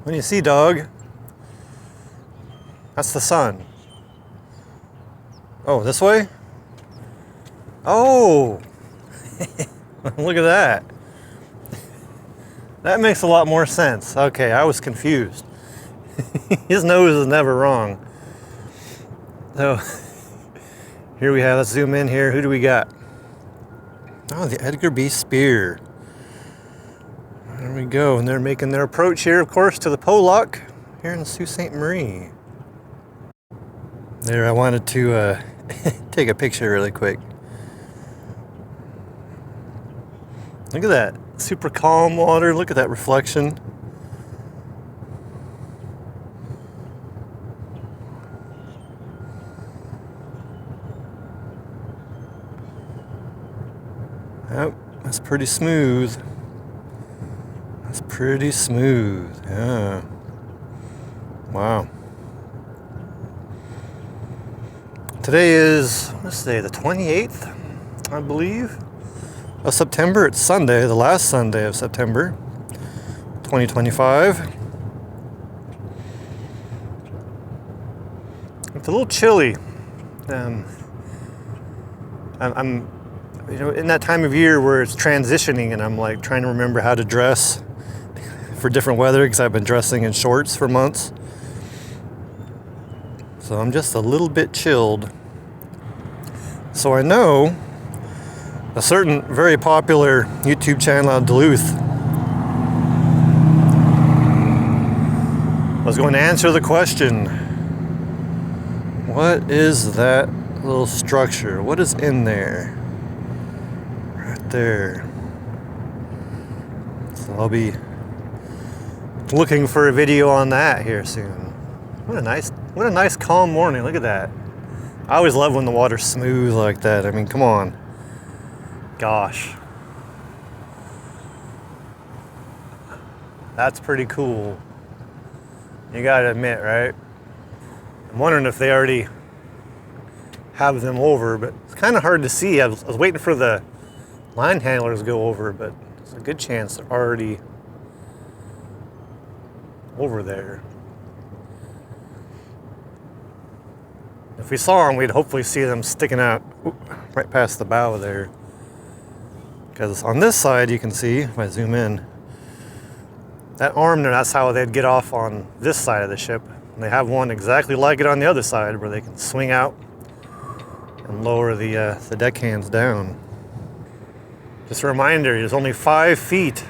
What do you see, dog? That's the sun. Oh, this way? Oh! Look at that. That makes a lot more sense. Okay, I was confused. His nose is never wrong. So, here we have, let's zoom in here. Who do we got? Oh, the Edgar B Speer. There we go. And they're making their approach here, of course, to the Pollock here in Sault Ste. Marie. There, I wanted to take a picture really quick. Look at that. Super calm water. Look at that reflection. Yep, that's pretty smooth. That's pretty smooth. Yeah. Wow. Today is, let's say, the 28th, I believe, of September. It's Sunday, the last Sunday of September, 2025. It's a little chilly. I'm in that time of year where it's transitioning, and I'm like trying to remember how to dress for different weather because I've been dressing in shorts for months. So I'm just a little bit chilled. So I know a certain very popular YouTube channel out of Duluth was going to answer the question, what is that little structure? What is in there? Right there. So I'll be looking for a video on that here soon. What a nice calm morning. Look at that. I always love when the water's smooth like that. I mean, come on. Gosh. That's pretty cool. You gotta admit, right? I'm wondering if they already have them over, but it's kind of hard to see. I was waiting for the line handlers to go over, but there's a good chance they're already over there. If we saw them, we'd hopefully see them sticking out right past the bow there. Because on this side, you can see, if I zoom in, that arm there, that's how they'd get off on this side of the ship. And they have one exactly like it on the other side where they can swing out and lower the deckhands down. Just a reminder, there's only 5 feet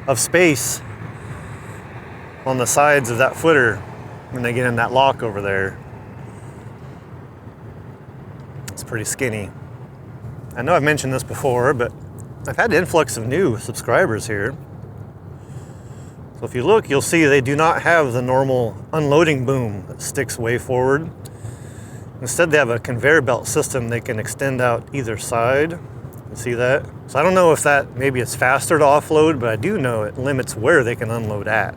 of space on the sides of that footer when they get in that lock over there. It's pretty skinny. I know I've mentioned this before, but I've had an influx of new subscribers here. So if you look, you'll see they do not have the normal unloading boom that sticks way forward. Instead, they have a conveyor belt system they can extend out either side. You see that? So I don't know if that maybe it's faster to offload, but I do know it limits where they can unload at.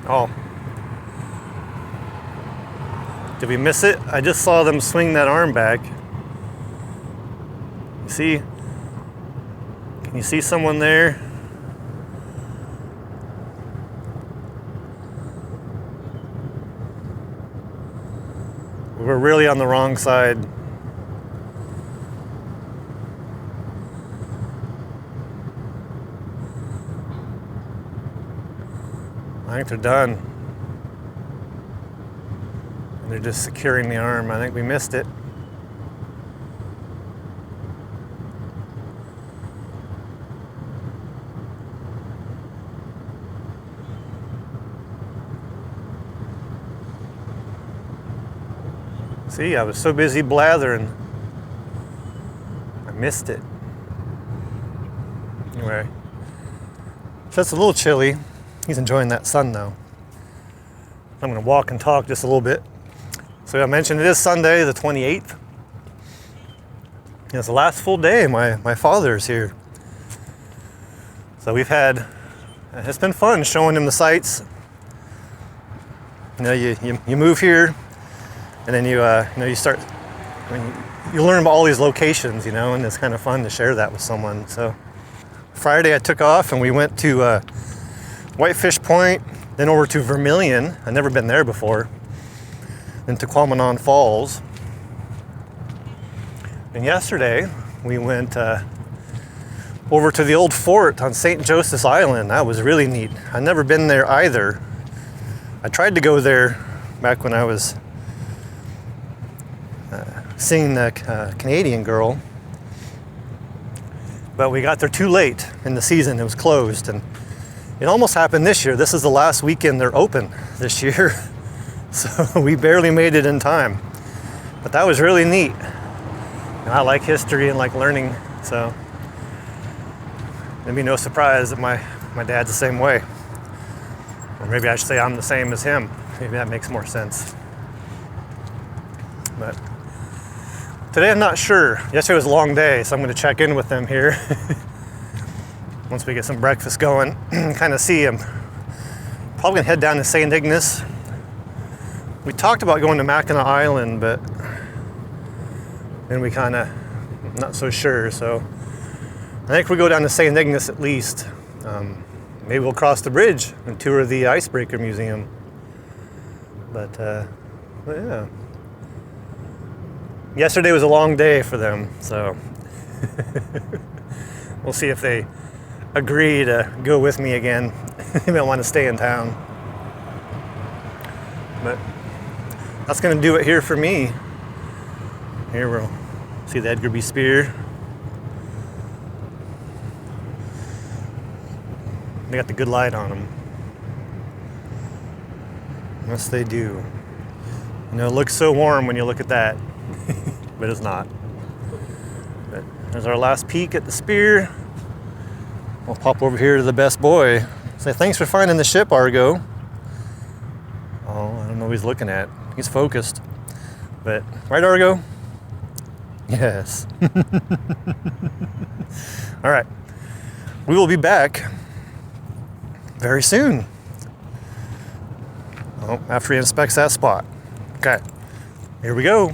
Oh. Did we miss it? I just saw them swing that arm back. You see? Can you see someone there? We're really on the wrong side. I think they're done. They're just securing the arm. I think we missed it. See, I was so busy blathering, I missed it. Anyway, so it's a little chilly. He's enjoying that sun though. I'm gonna walk and talk just a little bit. So I mentioned it is Sunday, the 28th. It's the last full day my father's here. So we've had, it's been fun showing him the sights. You know, you move here, and then you start, you learn about all these locations, and it's kind of fun to share that with someone. So Friday I took off and we went to Whitefish Point, then over to Vermilion. I'd never been there before. Then to Quamanon Falls. And yesterday we went over to the old fort on St. Joseph's Island. That was really neat. I'd never been there either. I tried to go there back when I was seeing the Canadian Girl, but we got there too late in the season. It was closed, and it almost happened this year. This is the last weekend they're open this year, so we barely made it in time. But that was really neat, and I like history and like learning, so it'd be no surprise that my dad's the same way. Or maybe I should say I'm the same as him. Maybe that makes more sense. But today I'm not sure. Yesterday was a long day, so I'm going to check in with them here once we get some breakfast going. Kind of see. I'm probably going to head down to St. Ignace. We talked about going to Mackinac Island, but then we kind of not so sure. So I think we go down to St. Ignace at least. Maybe we'll cross the bridge and tour the Icebreaker Museum. But yeah. Yesterday was a long day for them, so we'll see if they agree to go with me again. They don't want to stay in town. But that's going to do it here for me. Here we'll see the Edgar B. Speer. They got the good light on them. Yes, they do. You know, it looks so warm when you look at that, but it's not. But there's our last peek at the Speer. We'll pop over here to the best boy. Say thanks for finding the ship, Argo. Oh, I don't know what he's looking at. He's focused. But, right, Argo? Yes. All right. We will be back very soon. Oh, after he inspects that spot. Okay, here we go.